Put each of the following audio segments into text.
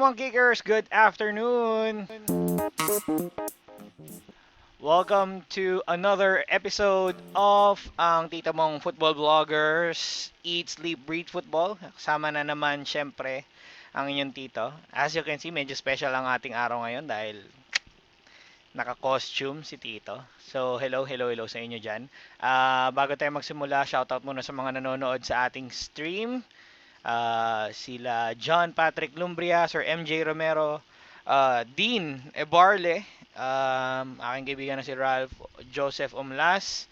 mga kickers, good afternoon. Welcome to another episode of ang tita mong football vloggers Eat, Sleep, Breathe Football. Kasama na naman syempre ang inyong tito. As you can see, medyo special ang ating araw ngayon dahil naka-costume si tito. So, hello sa inyo dyan. Bago tayo magsimula, shoutout muna sa mga nanonood sa ating stream. Sila John Patrick Lumbria, Sir MJ Romero, Dean Ebarle, aking kaibigan na si Ralph Joseph Umlas,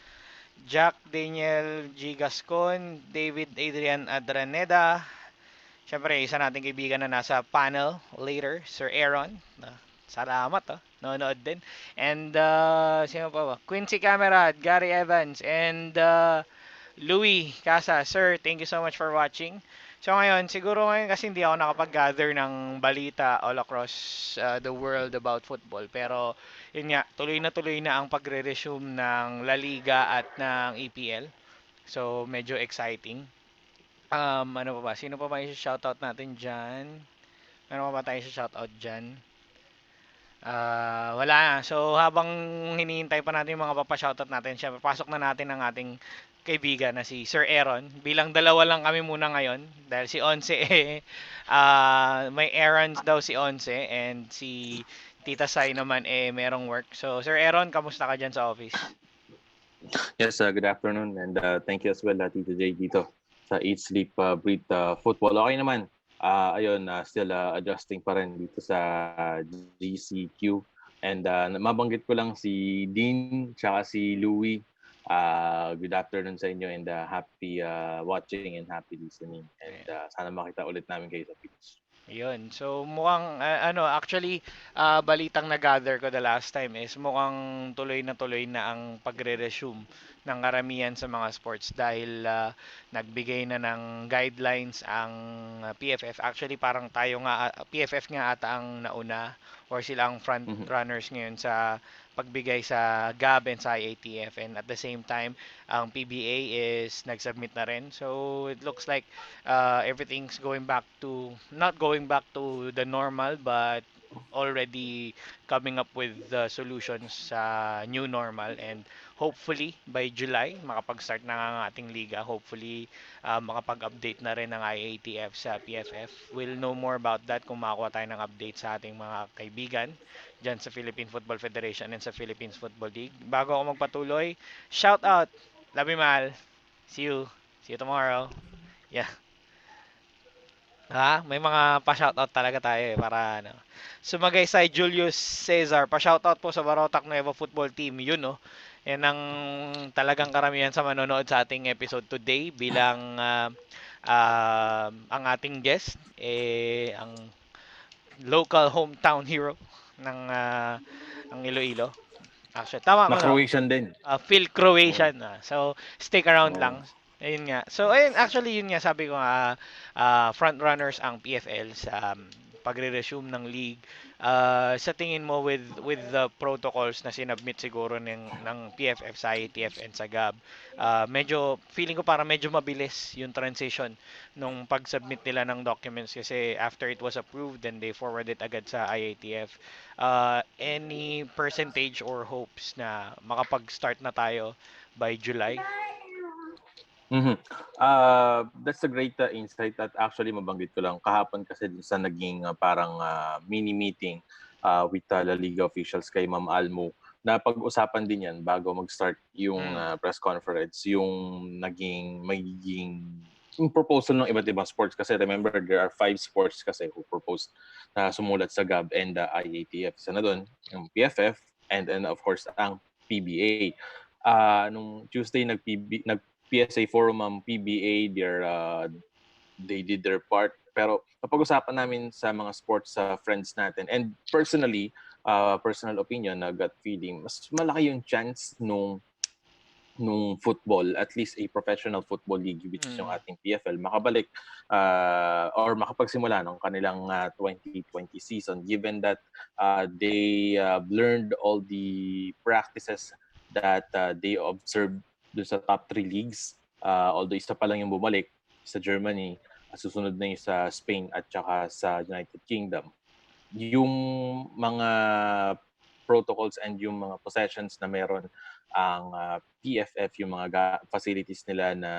Jack Daniel G. Gascon, David Adrian Adraneda, syempre isa nating kaibigan na nasa panel later, Sir Aaron. Salamat, nanonood din. And sino pa ba? Quincy Camerad, Gary Evans, and Louis Casa. Sir, thank you so much for watching. So ngayon, siguro ngayon kasi hindi ako nakapag-gather ng balita all across the world about football. Pero yun nga, tuloy na ang pagre-resume ng La Liga at ng EPL. So medyo exciting. Ano pa ba? Sino pa ba yung shoutout natin dyan? Ano pa ba tayo sa shoutout dyan? Wala na. So, habang hinihintay pa natin yung mga papashoutout natin, syempre, pasok na natin ang ating kaibigan na si Sir Aaron. Bilang dalawa lang kami muna ngayon dahil si Onse may errands daw si Onse and si Tita Sai naman merong work. So, Sir Aaron, kamusta ka dyan sa office? Yes, good afternoon and thank you as well Tito J dito sa Eat, Sleep, Breathe Football. Okay naman. Ayun, still adjusting pa rin dito sa GCQ. And mabanggit ko lang si Dean tsaka si Louie. Good afternoon sa inyo and happy watching and happy listening. And sana makita ulit namin kayo sa pitch. Yun. So, mukhang, actually, balitang na-gather ko the last time is mukhang tuloy na ang pagre-resume ng karamihan sa mga sports dahil nagbigay na ng guidelines ang PFF. Actually, parang tayo nga, PFF nga ata ang nauna or sila ang front runners ngayon sa pagbigay sa GAB and sa IATF, and at the same time ang PBA is nag-submit na rin. So it looks like everything's going back to, not going back to the normal, but already coming up with the solutions sa new normal, and hopefully by July makapag-start na ang ating liga. Hopefully makapag-update na rin ng IATF sa PFF. We'll know more about that kung makakuha tayo ng update sa ating mga kaibigan dyan sa Philippine Football Federation and sa Philippines Football League. Bago ako magpatuloy, shout out! Love you, mahal. See you. See you tomorrow. Yeah. May mga pa-shoutout talaga tayo para ano. Sumagay sa Julius Cesar, pa-shoutout po sa Barotac Nueva Football Team. Yun, no. Yan ang talagang karamihan sa manonood sa ating episode today bilang ang ating guest ang local hometown hero ng Iloilo. Actually, tama ko, no? Croatian din. Phil Croatian. So, stick around lang. Ayun nga. So, ayun, actually, yun nga, sabi ko nga, front runners ang PFL sa pagre-resume ng league. Sa tingin mo with the protocols na sinubmit siguro ng PFF sa IATF and sa GAB, medyo feeling ko para medyo mabilis yung transition nung pag-submit nila ng documents kasi after it was approved then they forwarded agad sa IATF. Any percentage or hopes na makapag-start na tayo by July? That's a great insight at actually mabanggit ko lang kahapon kasi dun sa naging parang mini meeting with La Liga officials kay Ma'am Almo na pag-usapan din yan bago mag-start yung press conference, yung magiging yung proposal ng iba't ibang sports kasi remember there are 5 sports kasi who proposed na sumulat sa GAB and IATF. Isa na doon yung PFF and of course ang PBA. Nung Tuesday PSA forum ang PBA, they did their part. Pero napag-usapan namin sa mga sports friends natin. And personally, personal opinion, gut feeling, mas malaki yung chance nung football, at least a professional football league, which is yung ating PFL, makabalik or makapagsimula ng kanilang 2020 season, given that they learned all the practices that they observed doon sa top 3 leagues. Although isa pa lang yung bumalik sa Germany, susunod na yung sa Spain at saka sa United Kingdom. yung mga protocols and yung mga possessions na meron ang PFF, yung mga facilities nila na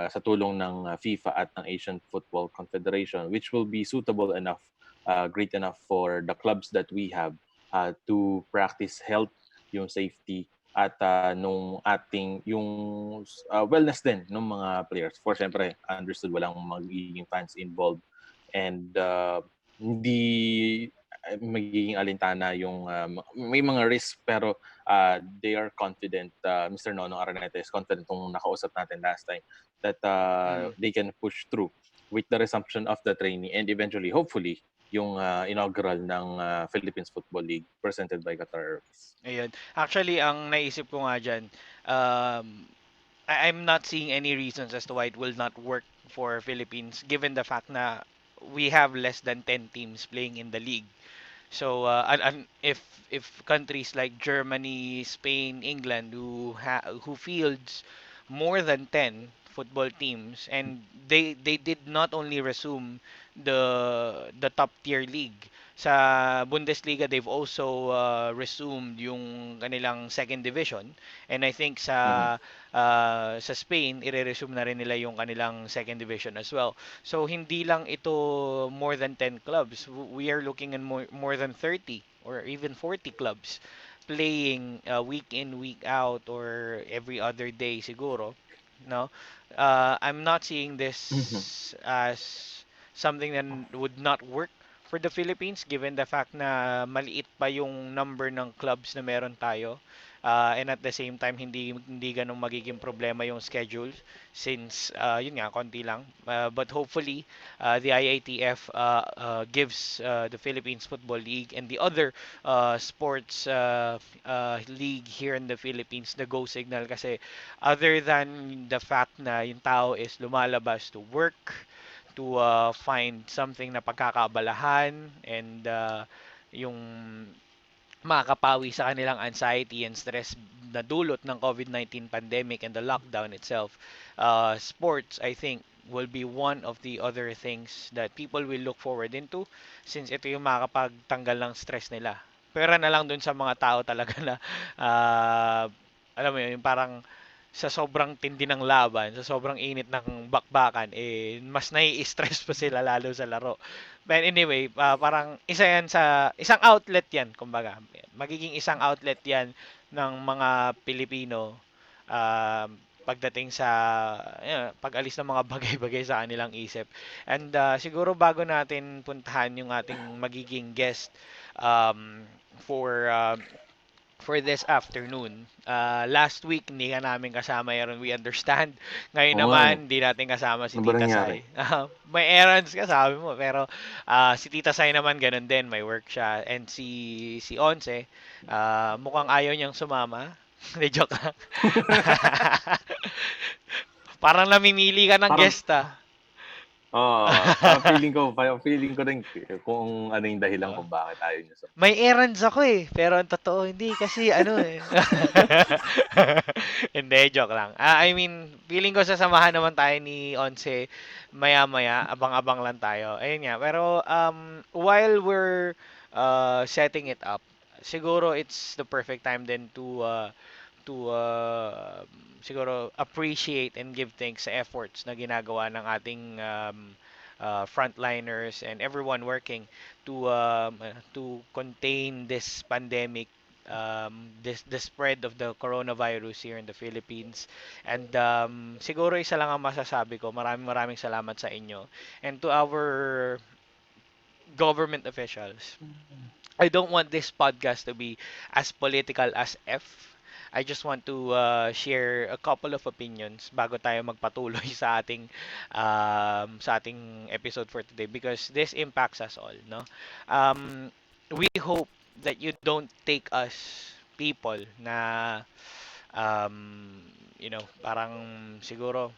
sa tulong ng FIFA at ng Asian Football Confederation, which will be suitable enough, great enough for the clubs that we have to practice health, yung safety, at nung ating yung wellness din ng mga players. For syempre, understood walang magiging fans involved and hindi magiging alintana yung may mga risk pero they are confident. Mr. Nono Araneta is confident kung nakausap natin last time that Mm. they can push through with the resumption of the training and eventually, hopefully, yung inaugural ng Philippines Football League presented by Qatar Airways. Ayun. Actually, ang naisip ko nga dyan, um, I'm not seeing any reasons as to why it will not work for Philippines given the fact na we have less than 10 teams playing in the league. So if countries like Germany, Spain, England who fields more than 10 football teams, and they did not only resume the top tier league sa Bundesliga, they've also resumed yung kanilang second division, and I think Mhm. sa Spain ire-resume na rin nila yung kanilang second division as well. So hindi lang ito more than 10 clubs. We are looking at more than 30 or even 40 clubs playing week in, week out or every other day siguro, no? I'm not seeing Mhm. this as something that would not work for the Philippines given the fact na maliit pa yung number ng clubs na meron tayo. And at the same time hindi ganong magiging problema yung schedule since yun nga konti lang, but hopefully the IATF gives the Philippines Football League and the other sports league here in the Philippines the go signal kasi other than the fact na yung tao is lumalabas to work to find something na pagkakaabalahan and yung makakapawi sa kanilang anxiety and stress na dulot ng COVID-19 pandemic and the lockdown itself. Sports, I think, will be one of the other things that people will look forward into since ito yung makakapagtanggal ng stress nila. Pero na lang dun sa mga tao talaga na alam mo yun, yung parang sa sobrang tindi ng laban, sa sobrang init ng bakbakan, eh, mas nai-stress pa sila lalo sa laro. But anyway, parang isa yan sa, isang outlet yan, kumbaga. Magiging isang outlet yan ng mga Pilipino pagdating sa pag-alis ng mga bagay-bagay sa kanilang isip. And siguro bago natin puntahan yung ating magiging guest um, for this afternoon. Last week, hindi ka namin kasama, Aaron. We understand. Ngayon Oo nga eh. naman, hindi natin kasama si Ano ba Tita nangyari? Sai. May errands ka, sabi mo. Pero si Tita Sai naman, ganun din. May work siya. And si Once, mukhang ayaw niyang sumama. Hindi, joke lang. Parang namimili ka ng Parang guest, ah. parang feeling ko rin kung ano yung dahilan kung bakit ayaw niya sa. May errands ako eh, pero ang totoo hindi kasi ano eh. Hindi, joke lang. I mean, feeling ko sasamahan naman tayo ni Onse maya-maya, abang-abang lang tayo. Ayun nga, pero while we're setting it up, siguro it's the perfect time then to siguro appreciate and give thanks sa efforts na ginagawa ng ating frontliners and everyone working to contain this pandemic, this the spread of the coronavirus here in the Philippines. And siguro isa lang ang masasabi ko, maraming maraming salamat sa inyo and to our government officials. I don't want this podcast to be as political as F. I just want to share a couple of opinions bago tayo magpatuloy sa ating episode for today because this impacts us all, no? We hope that you don't take us people na parang siguro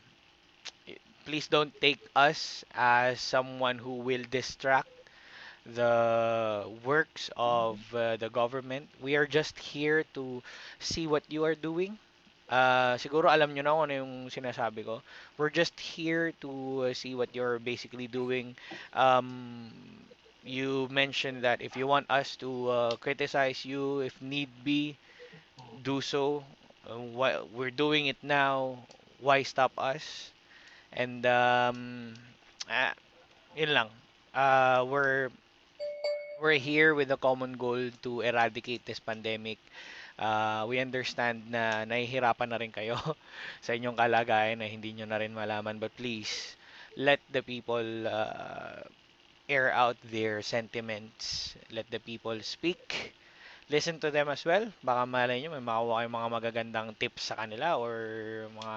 please don't take us as someone who will distract the works of the government. We are just here to see what you are doing. Siguro alam nyo na kung ano yung sinasabi ko. We're just here to see what you're basically doing. Um, You mentioned that if you want us to criticize you, if need be, do so. We're doing it now. Why stop us? And ah, yun lang. Uh, we're we're here with a common goal to eradicate this pandemic. We understand na nahihirapan na rin kayo sa inyong kalagayan na hindi nyo na rin malaman. But please, let the people air out their sentiments. Let the people speak. Listen to them as well. Baka malay nyo, may makuha kayong mga magagandang tips sa kanila or mga,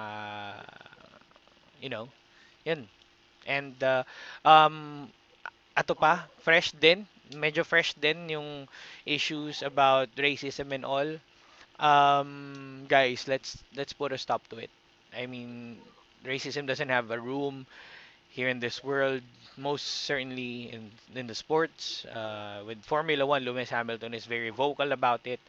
you know, yun. And ato pa, fresh din. Medyo fresh din yung issues about racism and all. Guys, let's put a stop to it. I mean, racism doesn't have a room here in this world, most certainly in the sports. With Formula One, Lewis Hamilton is very vocal about it.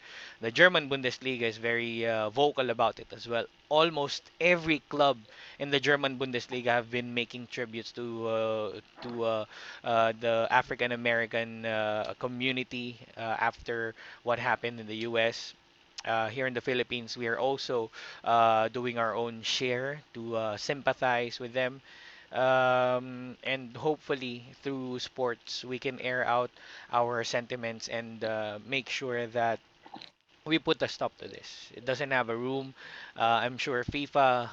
The German Bundesliga is very vocal about it as well. Almost every club in the German Bundesliga have been making tributes to the African American community after what happened in the U.S. Here in the Philippines, we are also doing our own share to sympathize with them, and hopefully through sports we can air out our sentiments and make sure that we put a stop to this. It doesn't have a room. I'm sure FIFA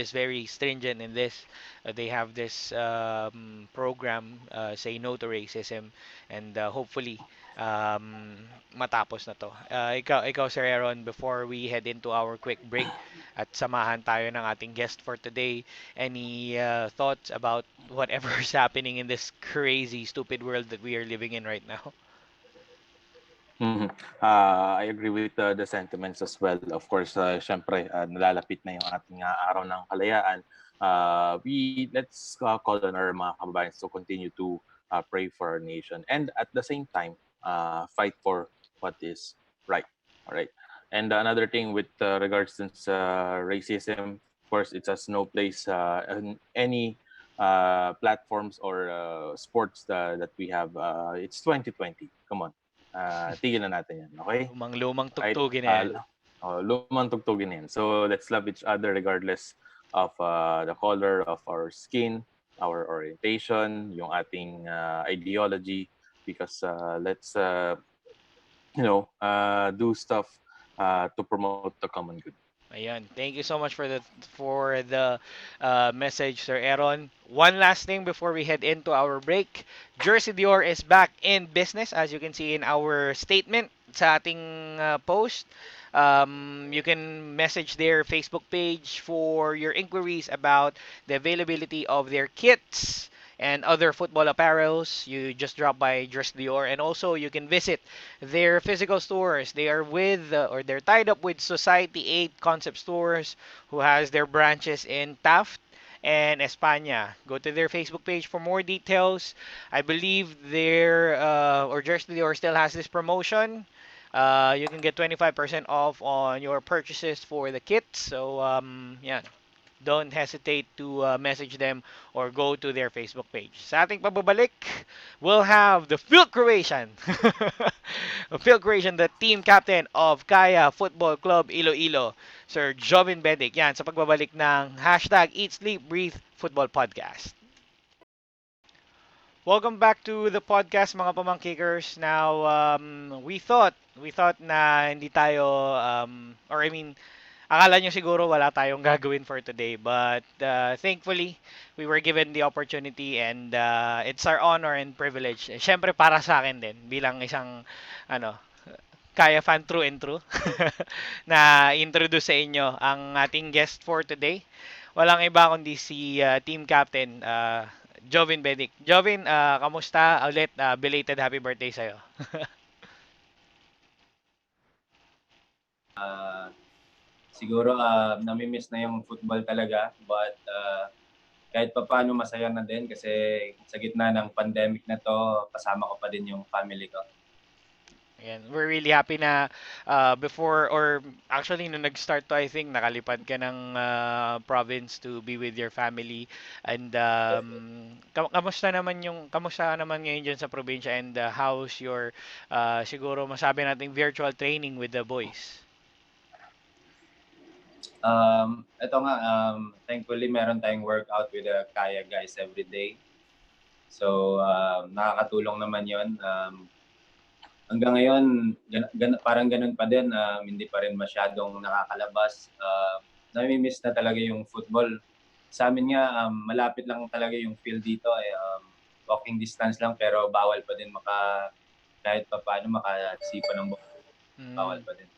is very stringent in this. They have this program, say no to racism, and hopefully matapos na to. Ikaw Sir Aaron, before we head into our quick break at samahan tayo ng ating guest for today, any thoughts about whatever's happening in this crazy, stupid world that we are living in right now? Mhm. I agree with the sentiments as well. Of course, syempre, nalalapit na yung ating araw ng kalayaan. Let's call on our mga kababayan to continue to pray for our nation and at the same time fight for what is right. All right. And another thing with regards to racism, of course, it has no place in any platforms or sports that we have. It's 2020. Come on. Tigil na natin yan, okay? Lumang-lumang Right? tugtugin na yan. Lumang tugtugin yan. So let's love each other regardless of the color of our skin, our orientation, yung ating ideology, because let's do stuff to promote the common good. Ayan. Thank you so much for the message, Sir Aaron. One last thing before we head into our break. Jersey Dior is back in business, as you can see in our statement sa ating post. You can message their Facebook page for your inquiries about the availability of their kits and other football apparels. You just drop by Jersey Dior, and also you can visit their physical stores. They are with or they're tied up with Society 8 Concept Stores, who has their branches in TAFT and España. Go to their Facebook page for more details. I believe their or Jersey Dior still has this promotion. You can get 25% off on your purchases for the kits. So yeah, don't hesitate to message them or go to their Facebook page. Sa ating pababalik, we'll have the field Croatian. Field Croatian, the team captain of KAYA Futbol Club Iloilo, Sir Jovin Bedic. Yan, sa pagbabalik ng hashtag Eat, Sleep, Breathe Football Podcast. Welcome back to the podcast, mga pamangkikers. Now, we thought na hindi tayo, or I mean, akala nyo siguro wala tayong gagawin for today, but thankfully, we were given the opportunity, and it's our honor and privilege. Siyempre para sa akin din, bilang isang ano, Kaya fan true and true, na introduce sa inyo ang ating guest for today. Walang iba kundi si team captain Jovin Bedic. Jovin, kamusta ulit? Belated happy birthday sa'yo. Uh, Siguro nami-miss na yung football talaga, but kahit papaano masaya na din kasi sa gitna ng pandemic na to, kasama ko pa din yung family ko. Ayan. We're really happy na before or actually nung nag-start to I think nakalipad ka ng province to be with your family and kamusta naman ngayon dyan sa probinsya and how's your siguro masabi nating virtual training with the boys? Ito nga, thankfully meron tayong workout with the KAYA guys every day. So, nakakatulong naman yon. Hanggang ngayon, parang ganun pa din, hindi pa rin masyadong nakakalabas. Nami-miss na talaga yung football. Sa amin nga, malapit lang talaga yung field dito. Walking distance lang pero bawal pa din kahit pa paano makasipa ng ball. Bawal pa din.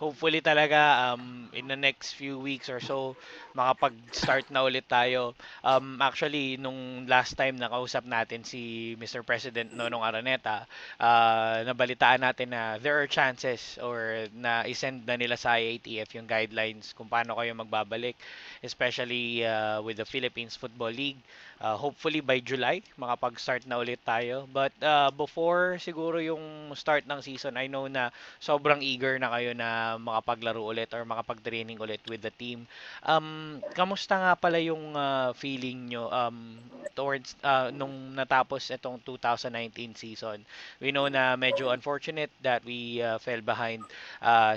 Hopefully talaga in the next few weeks or so makapag-start na ulit tayo. Actually nung last time nakausap natin si Mr. President Nonong Araneta, nabalitaan natin na there are chances or na isend na nila sa IATF yung guidelines kung paano kayo magbabalik, especially with the Philippines Football League. Hopefully by July makapag-start na ulit tayo. But before siguro yung start ng season, I know na sobrang eager na kayo na makapaglaro ulit or makapag-training ulit with the team. Kamusta nga pala yung feeling nyo towards nung natapos itong 2019 season? We know na medyo unfortunate that we fell behind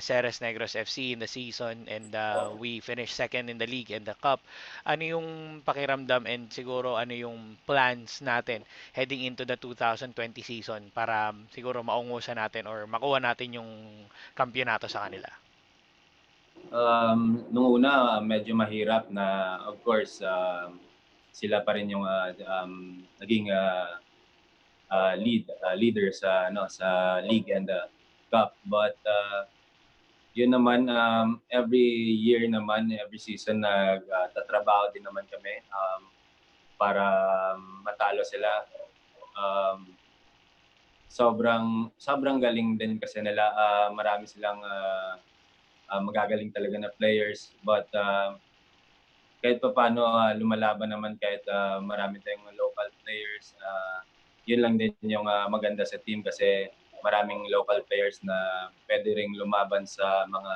Ceres Negros FC in the season and we finished second in the league and the cup. Ano yung pakiramdam and siguro ano yung plans natin heading into the 2020 season para siguro maungusan natin or makuha natin yung kampyonato sa kanila? Nung una, medyo mahirap na of course, sila pa rin yung naging leader sa league and the cup. But yun naman, every year naman, every season nagtatrabaho din naman kami para matalo sila. Sobrang galing din kasi nila. Marami silang magagaling talaga na players, but kahit pa paano lumalaban naman kahit marami tayong local players. Yun lang din yung maganda sa team kasi maraming local players na pwede ring lumaban sa mga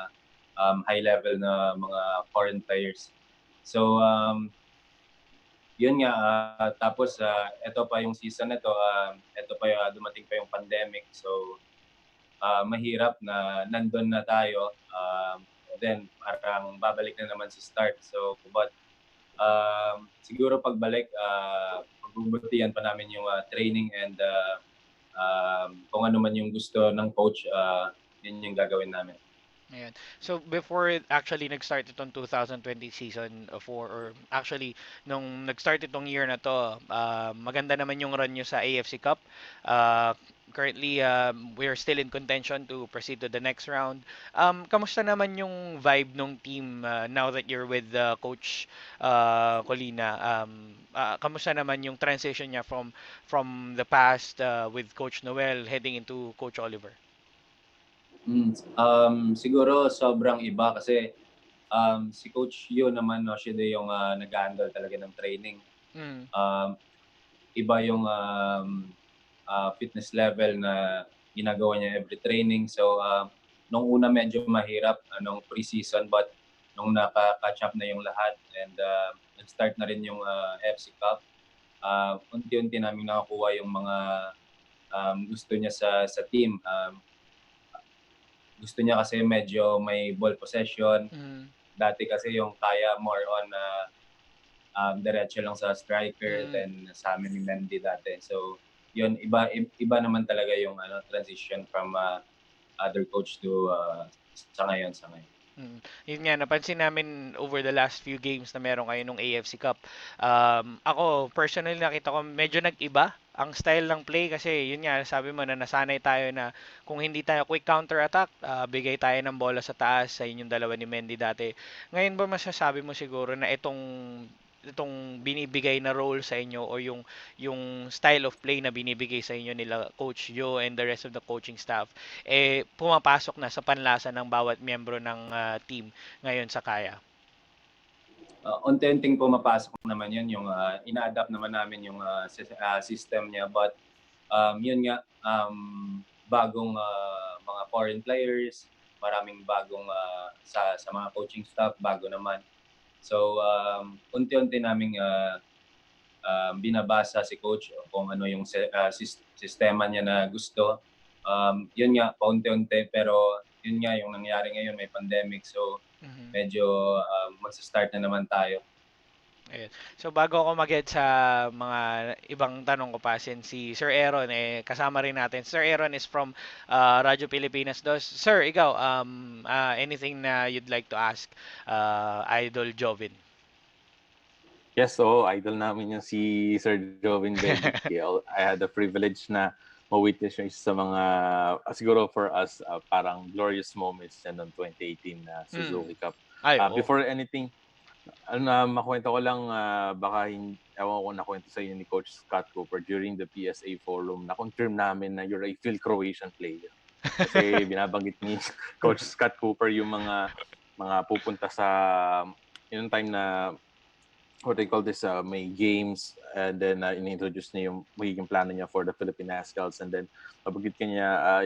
high level na mga foreign players. So yun nga, tapos ito pa yung season na ito pa dumating pa yung pandemic. So mahirap na nandun na tayo. Then parang babalik na naman sa start. So but siguro pagbalik, pagbubutihan pa namin yung training and kung ano man yung gusto ng coach, yun yung gagawin namin. Ayan. So before actually nag-start itong 2020 season 4 or actually nung nag-start itong year na to, maganda naman yung run nyo sa AFC Cup. Currently, we're still in contention to proceed to the next round. Kamusta naman yung vibe ng team now that you're with Coach Colina? Kamusta naman yung transition niya from the past with Coach Noel heading into Coach Oliver? Siguro sobrang iba kasi si Coach Yo naman, siya din yung nag-handle talaga ng training. Iba yung fitness level na ginagawa niya every training. So nung una medyo mahirap nung pre-season, but nung naka-catch up na yung lahat and nag-start na rin yung FC Cup, unti-unti namin nakakuha yung mga gusto niya sa team. Gusto niya kasi medyo may ball possession. Dati kasi yung KAYA more on diretso lang sa striker, then sa amin ni Mendy dati. So yun, iba naman talaga yung transition from other coach to sa ngayon. Yun nga, napansin namin over the last few games na meron kayo nung AFC Cup. Ako, personally, nakita ko medyo nag-iba ang style ng play kasi yun nga, sabi mo na nasanay tayo na kung hindi tayo quick counter-attack, bigay tayo ng bola sa taas sa inyong dalawa ni Mendy dati. Ngayon ba masasabi mo siguro na itong binibigay na role sa inyo o yung style of play na binibigay sa inyo nila Coach Joe and the rest of the coaching staff pumapasok na sa panlasa ng bawat miyembro ng team ngayon sa KAYA? Unti-unting pumapasok naman yun, yung ina-adapt naman namin yung system niya, but yun nga, bagong foreign players, maraming bagong sa mga coaching staff, bago naman. So unti-unti naming binabasa si coach kung ano yung sistema niya na gusto. Yun nga, paunti-unti, pero yun nga yung nangyari ngayon, may pandemic, so medyo magsa-start na naman tayo. Ayun. So bago ako mag-get sa mga ibang tanong ko pa, since si Sir Aaron kasama rin natin. Sir Aaron is from Radyo Pilipinas Dos. Sir, ikaw anything na you'd like to ask Idol Jovin? Yes, so idol namin yung si Sir Jovin Bedic. I had the privilege na ma-witness yung isa sa mga, siguro for us, parang glorious moments yan noong 2018 na Suzuki Cup. Before anything, makwento ko lang, baka ewan ko nakwento sa inyo ni Coach Scott Cooper during the PSA forum, na-confirm namin na you're a Phil Croatian player. Kasi binabanggit ni Coach Scott Cooper yung mga pupunta sa yung time na what they call this, may games, and then in-introduce niya yung magiging plano niya for the Philippine Nationals, and then mabagit kanya,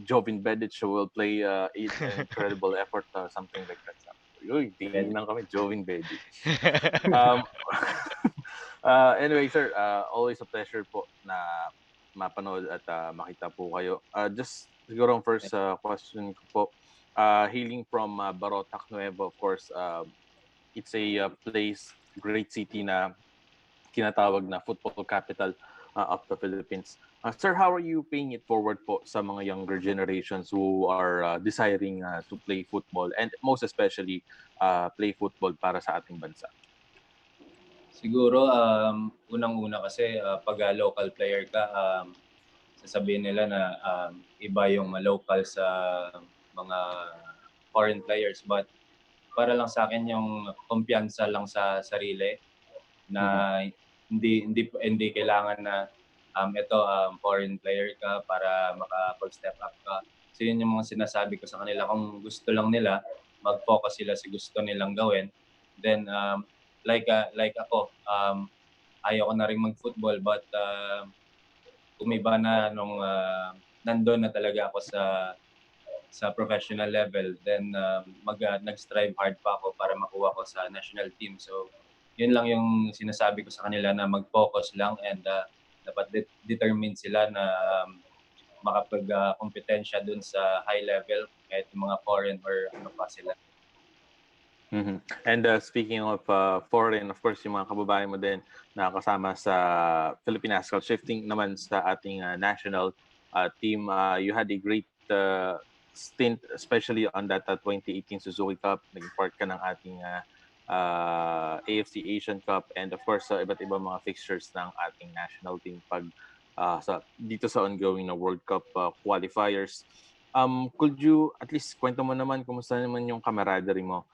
Jovin Bedic will play an incredible effort, something like that. Uy, tingin lang kami, Jovin Bedic. Anyway, sir, always a pleasure po na mapanood at makita po kayo. Just siguro ang first question ko po, hailing from Barotac Nuevo, of course, it's a place, great city na kinatawag na football capital of the Philippines. Sir, how are you paying it forward po sa mga younger generations who are desiring to play football, and most especially play football para sa ating bansa? Siguro, unang-una kasi pag local player ka, sasabihin nila na iba yung local sa mga foreign players, but para lang sa akin yung kumpiyansa lang sa sarili na hindi kailangan na foreign player ka para makapag-step up ka. So yun yung mga sinasabi ko sa kanila, kung gusto lang nila, mag-focus sila sa gusto nilang gawin. Then like ako, ayaw ko na rin mag-football, but umiba na nung nandun na talaga ako sa professional level, then nag-strive hard pa ako para makuha ko sa national team. So yun lang yung sinasabi ko sa kanila, na mag-focus lang, and dapat determined sila na makapag-kompetensya dun sa high level, kahit yung mga foreign or ano pa sila. And speaking of foreign, of course, yung mga kababayan mo din na kasama sa Philippine National, shifting naman sa ating national team, you had a great stint, especially on that 2018 Suzuki Cup. Naging part ka ng ating AFC Asian Cup, and of course iba't ibang mga fixtures ng ating national team pag dito sa ongoing na World Cup qualifiers. Could you at least kwento mo naman kumusta naman yung camaraderie mo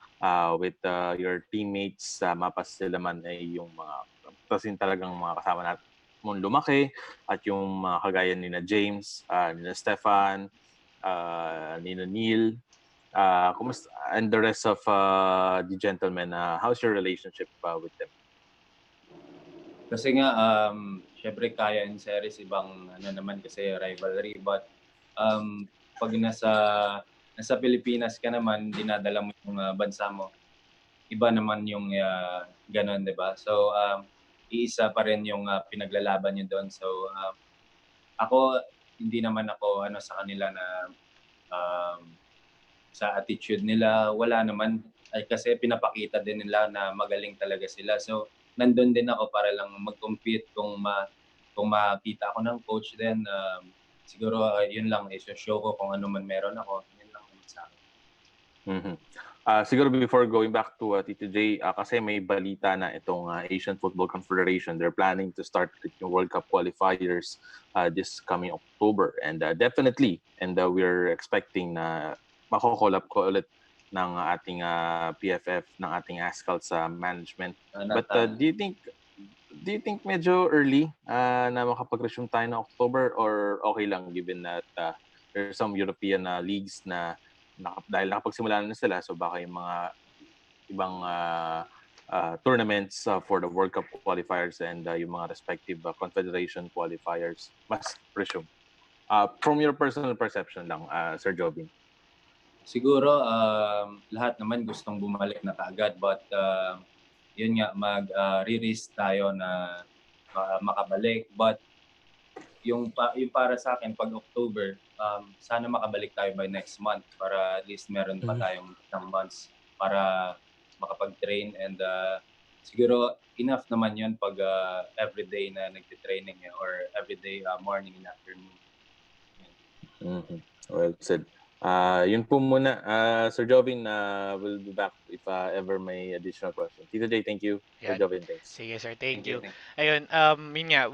with your teammates, mapas sila man ay yung mga tasin talagang mga kasama natin mong lumaki, at yung mga kagaya ni na James, ni na Stefan, ni na Neil, kumusta, and the rest of the gentlemen, how's your relationship with them? Kasi nga, syempre KAYA and series, ibang ano naman kasi rivalry, but pag nasa Pilipinas ka naman, dinadala mo yung bansa mo, iba naman yung ganun, di ba? So iisa pa rin yung pinaglalaban nyo doon. So ako, hindi naman ako sa kanila na sa attitude nila, wala naman. Ay, kasi pinapakita din nila na magaling talaga sila. So nandun din ako para lang mag-compete. Kung makita ako ng coach, then siguro yun lang, i-show ko kung ano man meron ako. Yun lang sa akin. Siguro before going back to Tito J, kasi may balita na itong Asian Football Confederation, they're planning to start yung World Cup qualifiers this coming October, and definitely, and we're expecting na mako-collab ko ulit ng ating PFF, ng ating ASCAL sa management. But do you think medyo early na makapag-resume tayo ng October, or okay lang given that there's some European leagues na dahil nakapagsimula na sila, so baka yung mga ibang tournaments for the World Cup qualifiers and yung mga respective confederation qualifiers mas resume? From your personal perception lang, Sir Jovin. Siguro lahat naman gustong bumalik na kaagad, but yun nga, mag-re-risk tayo na makabalik. But yung para sa akin, pag October, sana makabalik tayo by next month para at least meron pa tayong isang months para makapag-train, and siguro enough naman yun pag everyday na nagtitraining or everyday morning and afternoon. Well said. Yun po muna. Sir Jovin, we'll be back if ever may additional question. Tito J, thank you. Sir Yan. Jovin, thanks. Sige sir, thank you. Thank Ayun, yun nga,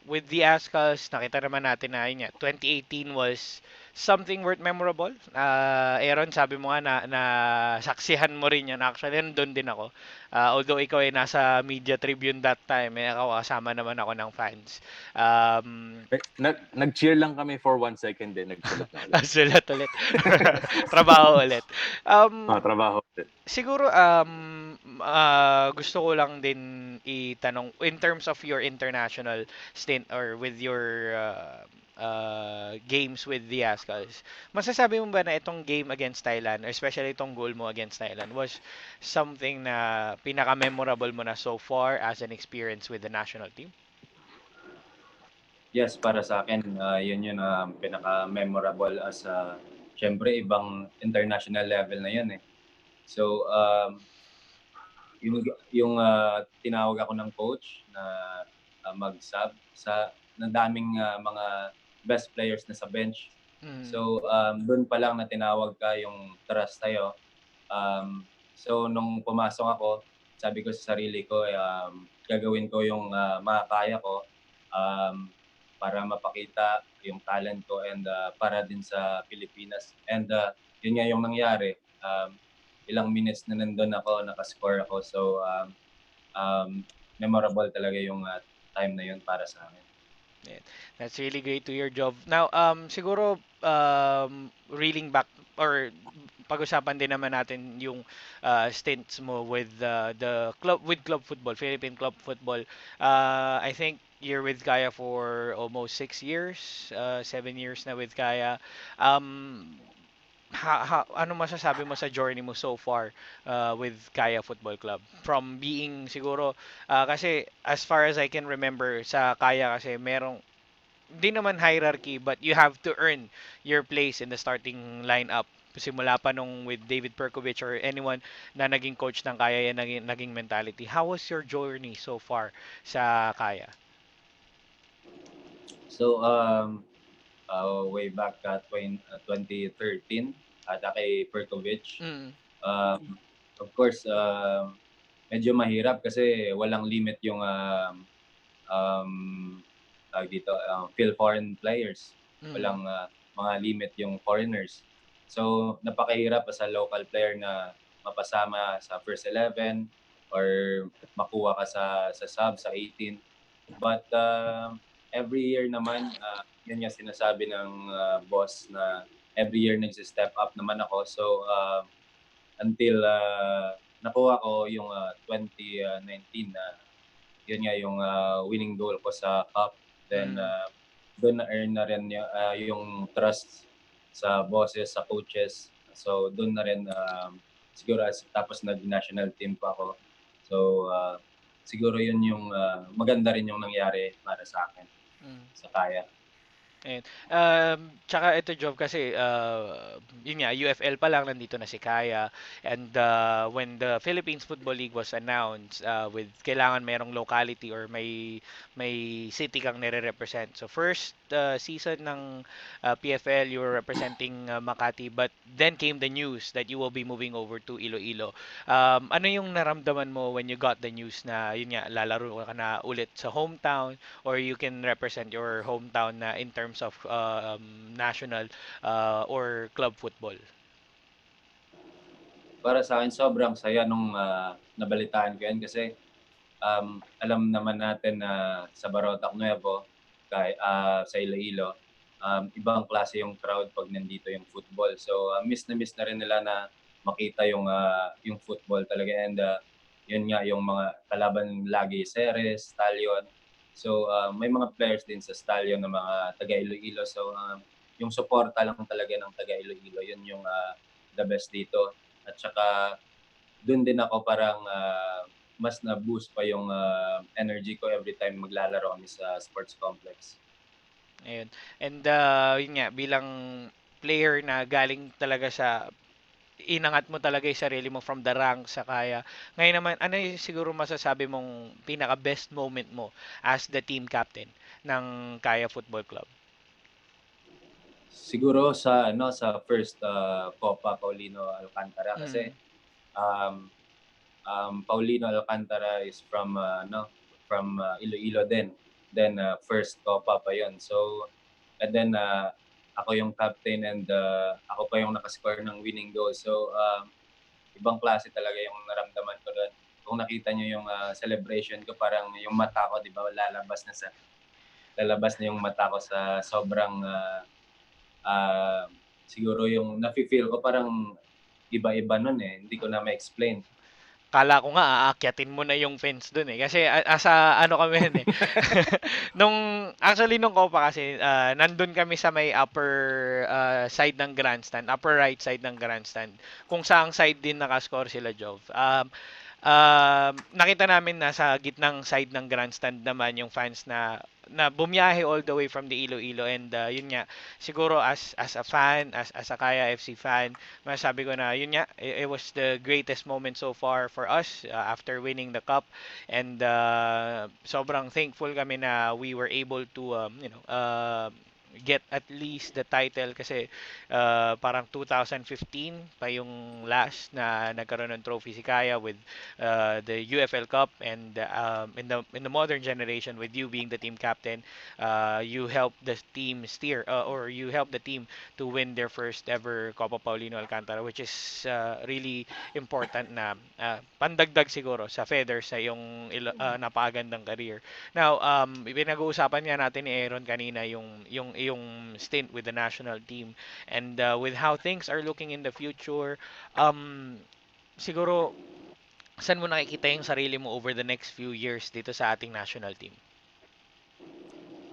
with the ASCAS, nakita naman natin na yun nga, 2018 was something worth memorable. Aaron, sabi mo nga na saksihan mo rin yan. Actually, nandun din ako. Although ikaw ay nasa media tribune that time, ako kasama naman ako ng fans. Nag-cheer lang kami for 1 second din. Nagsulat na ulit. Sulat ulit. Trabaho ulit. Trabaho ulit. Siguro gusto ko lang din itanong in terms of your international stint or with your games with the ASCAS. Masasabi mo ba na itong game against Thailand, or especially itong goal mo against Thailand, was something na pinaka-memorable mo na so far as an experience with the national team? Yes, para sa akin, yun yun pinaka-memorable as syempre ibang international level na yun eh. So, yung tinawag ako ng coach na mag-sub sa nadaming mga best players na sa bench. So, doon pa lang na tinawag ka yung trust tayo. So, nung pumasok ako, sabi ko sa sarili ko, gagawin ko yung makakaya ko para mapakita yung talent ko and para din sa Pilipinas. And yun nga yung nangyari. Ilang minutes na nandun ako, nakascore ako. So, memorable talaga yung time na yun para sa amin. Yeah, that's really great to hear, Jov. Now, siguro reeling back or pag-usapan din naman natin yung stints mo with the club, with club football, Philippine club football. I think you're with KAYA for almost 6 years, 7 years na with KAYA. Ano masasabi mo sa journey mo so far with KAYA Futbol Club? From being siguro, kasi as far as I can remember sa KAYA kasi merong, di naman hierarchy, but you have to earn your place in the starting lineup. Simula pa nung with David Perkovic or anyone na naging coach ng KAYA, yan naging mentality. How was your journey so far sa KAYA? So, way back at 2013 at kay Perkovic. Of course, medyo mahirap kasi walang limit yung foreign players. Walang mga limit yung foreigners. So, napakahirap as a local player na mapasama sa first 11 or makuha ka sa sub, sa 18. But every year naman, yun nga sinasabi ng boss na every year nagsi-step up naman ako. So, until nakuha ko yung 2019 na yun nga yung winning goal ko sa cup. Then, doon na-earn na rin yung trust sa bosses, sa coaches. So, doon na rin siguro tapos nag-national team pa ako. So, siguro yun yung maganda rin yung nangyari para sa akin sa KAYA. And, tsaka ito job kasi yun nga UFL pa lang nandito na si KAYA, and when the Philippines Football League was announced, with kailangan merong locality or may city kang nire-represent. So first season ng PFL you were representing Makati, but then came the news that you will be moving over to Iloilo. Ano yung naramdaman mo when you got the news na yun nga lalaro ka na ulit sa hometown, or you can represent your hometown na in terms of national or club football? Para sa akin, sobrang saya nung nabalitaan ko yan kasi alam naman natin na sa Barotac Nuevo, sa Iloilo, ibang klase yung crowd pag nandito yung football. So, miss na rin nila na makita yung football talaga. And yun nga, yung mga kalaban lagi, Ceres, Stallion. So may mga players din sa stallion ng mga taga Iloilo. So yung suporta lang talaga ng taga Iloilo, yun yung the best dito. At saka doon din ako parang mas na-boost pa yung energy ko every time maglalaro kami sa sports complex. Ayun. And yun nga, bilang player na galing talaga sa inangat mo talaga yung sarili mo from the ranks sa Kaya. Ngayon naman, ano yung siguro masasabi mong pinaka best moment mo as the team captain ng Kaya Football Club? Siguro sa first Copa Paulino Alcantara kasi Mm. Paulino Alcantara is from Iloilo din. Then first Copa pa 'yon. So and then ako yung captain and ako pa yung nakascore ng winning goal. So ibang klase talaga yung naramdaman ko doon. Kung nakita niyo yung celebration ko, parang yung mata ko, 'di ba, lalabas na yung mata ko sa sobrang siguro yung nafi-feel ko parang iba-iba nun hindi ko na ma-explain. Kala ko nga aakyatin mo na yung fence dun eh. Kasi asa ano kami yun eh. Actually nung Copa kasi nandun kami sa may upper side ng grandstand, upper right side ng grandstand. Kung saang side din nakascore sila Jov. Nakita namin na sa gitnang side ng grandstand naman yung fans na bumiyahe all the way from the Iloilo and yun nga siguro as a fan as a Kaya FC fan masabi ko na yun nga it was the greatest moment so far for us after winning the cup and sobrang thankful kami na we were able to get at least the title kasi parang 2015 pa yung last na nagkaroon ng trophy si Kaya with the UFL Cup and in the modern generation with you being the team captain you help the team steer or you help the team to win their first ever Copa Paulino Alcantara which is really important na pandagdag siguro sa feathers sa yung napakagandang career. Now, pinag-uusapan nga natin ni Aaron kanina yung stint with the national team and with how things are looking in the future, siguro saan mo nakikita yung sarili mo over the next few years dito sa ating national team?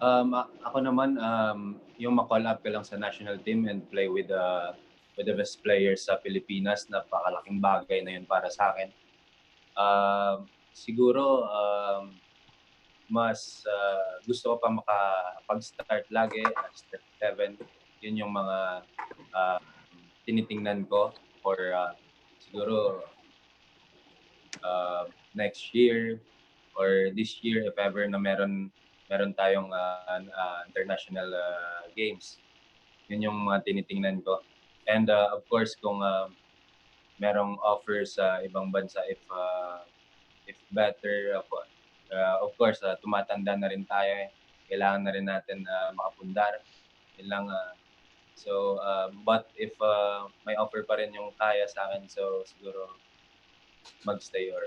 Ako naman, yung ma-call up ka lang sa national team and play with the best players sa Pilipinas, napakalaking bagay na yun para sa akin. Siguro, mas gusto ko pa makapag-start lagi as step 7. Yun yung mga tinitingnan ko for siguro next year or this year if ever na meron tayong international games. Yun yung mga tinitingnan ko. And of course, kung merong offers sa ibang bansa if better, of course, tumatanda na rin tayo. Kailangan na rin natin makapundar. Yun lang. So, but if may offer pa rin yung Kaya sa akin, so siguro magstay or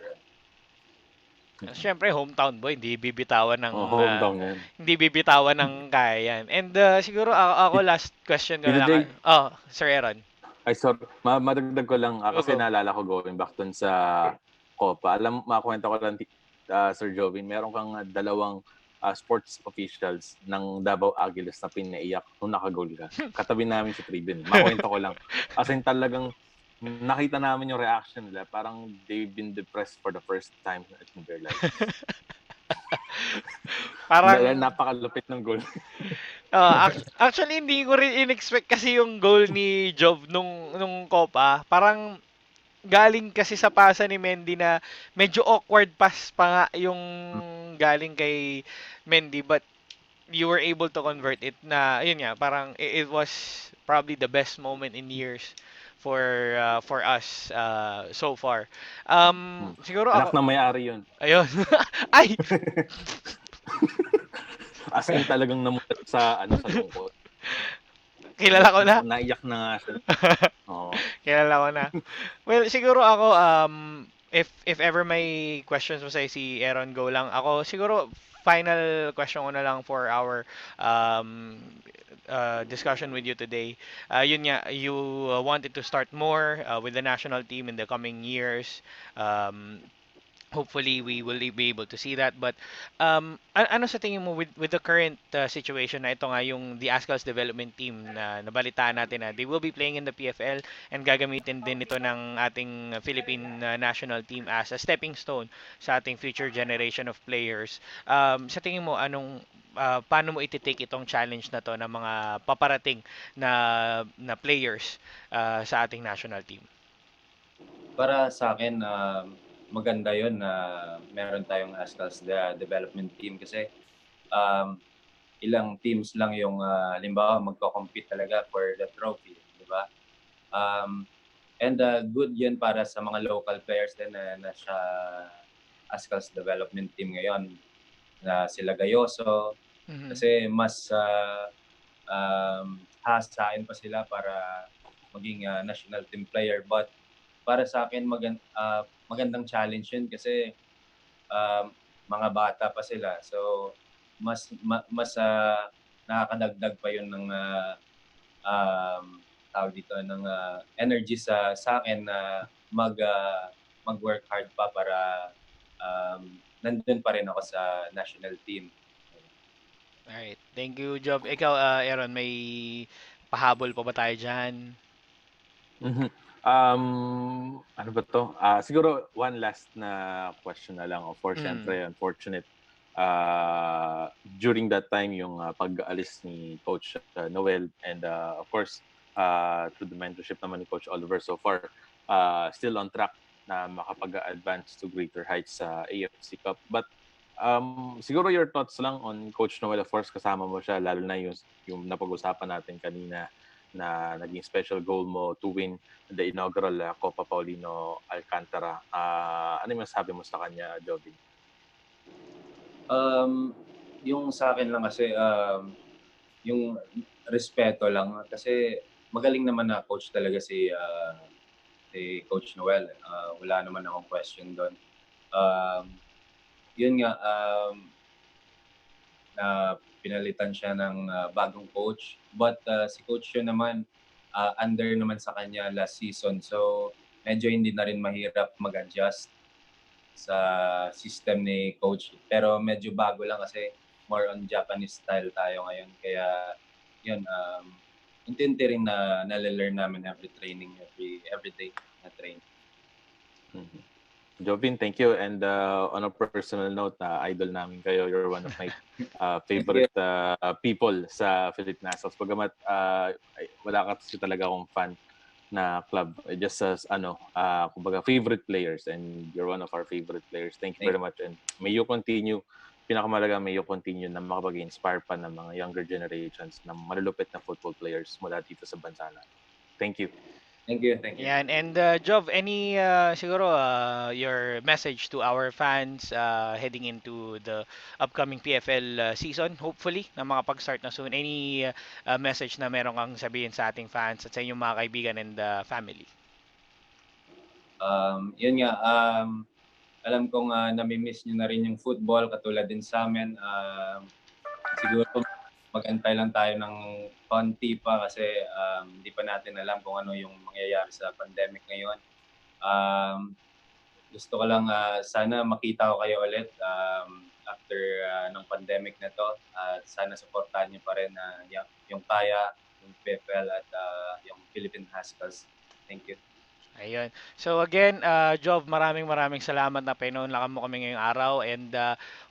Siyempre, hometown boy, hindi bibitawan ng hometown yan. hindi bibitawan ng Kaya yan. And siguro ako last question ko Tito na Jay, lang. Oh, Sir Aaron. ay sorry, madagdag ko lang Go, kasi go. naalala ko going back dun sa Copa. Makakwento ko lang, Sir Jovin, meron kang dalawang sports officials ng Davao Agiles na pinaiyak nung nakagol ka. Katabi namin sa tribune. Makwento ko lang. As in talagang nakita namin yung reaction nila. Parang they've been depressed for the first time in their life. Parang Napakalupit ng goal. actually hindi ko rin in-expect kasi yung goal ni Jov nung Copa. Parang galing kasi sa pasa ni Mendy na medyo awkward pass pa nga yung galing kay Mendy but you were able to convert it na yun nga parang it was probably the best moment in years for us so far. Siguro Anak ako na may-ari yun. ayun. Ay, As in talagang namulat sa lungkot. kilala ko na. Naiyak na nga siya. Oo. Kilala ko na. Well, siguro ako if ever may questions mo sa si Aaron go lang. Ako siguro final question ko na lang for our discussion with you today. Yun nga, you wanted to start more with the national team in the coming years. Um, hopefully we will be able to see that. But ano sa tingin mo with the current situation na ito nga yung the Ascal's development team na nabalitaan natin na they will be playing in the PFL and gagamitin din ito ng ating Philippine national team as a stepping stone sa ating future generation of players. Sa tingin mo paano mo iti-take itong challenge na to ng mga paparating na players sa ating national team? Para sa akin, maganda yon na meron tayong ASCAL's development team kasi um, ilang teams lang yung halimbawa magko-compete talaga for the trophy, di ba? And good yun para sa mga local players din na nasa ASCAL's development team ngayon na sila Gayoso kasi mas hasain pa sila para maging national team player, but para sa akin magandang challenge yun kasi mga bata pa sila, so mas nakakadagdag pa yun ng tawag dito ng energy sa akin na mag-work hard pa para nandun pa rin ako sa national team. Alright, thank you, Job. Ikaw, Aaron, may pahabol pa ba tayo dyan? Ano ba to? Siguro one last na question na lang. Of course, syempre, unfortunate. During that time, yung pag-alis ni Coach Noel and of course, to the mentorship naman ni Coach Oliver so far, still on track na makapag-advance to greater heights sa AFC Cup. But siguro your thoughts lang on Coach Noel, of course, kasama mo siya, lalo na yung napag-usapan natin kanina na naging special goal mo to win the inaugural Copa Paulino Alcantara. Ano yung masasabi mo sa kanya, Jovin? Yung sa akin lang kasi, yung respeto lang. Kasi magaling naman na coach talaga si Coach Noel. Wala naman akong question doon. Yun nga, na pinalitan siya ng bagong coach. But si Coach yun naman, under naman sa kanya last season. So medyo hindi na rin mahirap mag-adjust sa system ni Coach. Pero medyo bago lang kasi more on Japanese style tayo ngayon. Kaya yun, unti-unti rin na nalalearn namin every training, every day na training. Jovin, thank you. And on a personal note, idol namin kayo. You're one of my favorite people sa Philippine Nationals. Pagamat wala kasi talaga akong fan na club. Just as kumbaga favorite players, and you're one of our favorite players. Thank you very much, and may you continue. Pinakamalaga, may you continue na makapag-inspire pa ng mga younger generations ng malulupit na football players mula dito sa bansa natin. Thank you. Thank you. Yan. And Jov, any siguro your message to our fans heading into the upcoming PFL season, hopefully, na makapag-start na soon. Any message na meron kang sabihin sa ating fans at sa inyong mga kaibigan and family? Yun nga, alam kong nami-miss nyo na rin yung football katulad din sa amin. Siguro magantay lang tayo ng konti pa kasi hindi pa natin alam kung ano yung mangyayari sa pandemic ngayon. Gusto ko lang sana makita ko kayo ulit after ng pandemic na to. Sana supportahan niyo pa rin yung KAYA, yung PFL at yung Philippine Haskell's. Thank you. Ayun. So again, Jov, maraming salamat na pinunlakan mo kami ngayong araw, and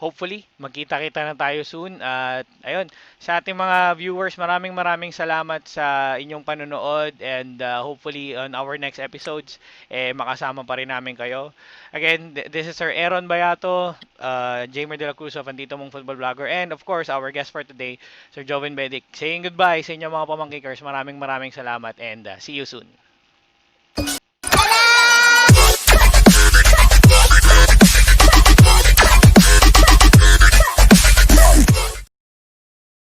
hopefully magkita-kita na tayo soon. At ayun, sa ating mga viewers, maraming salamat sa inyong panonood, and hopefully on our next episodes makasama pa rin namin kayo. Again, this is Sir Aaron Bayato, Jamer de la Cruz of Andito Mong Football Vlogger, and of course our guest for today, Sir Jovin Bedic. Saying goodbye sa inyong mga pamangkikers. Maraming salamat, and see you soon.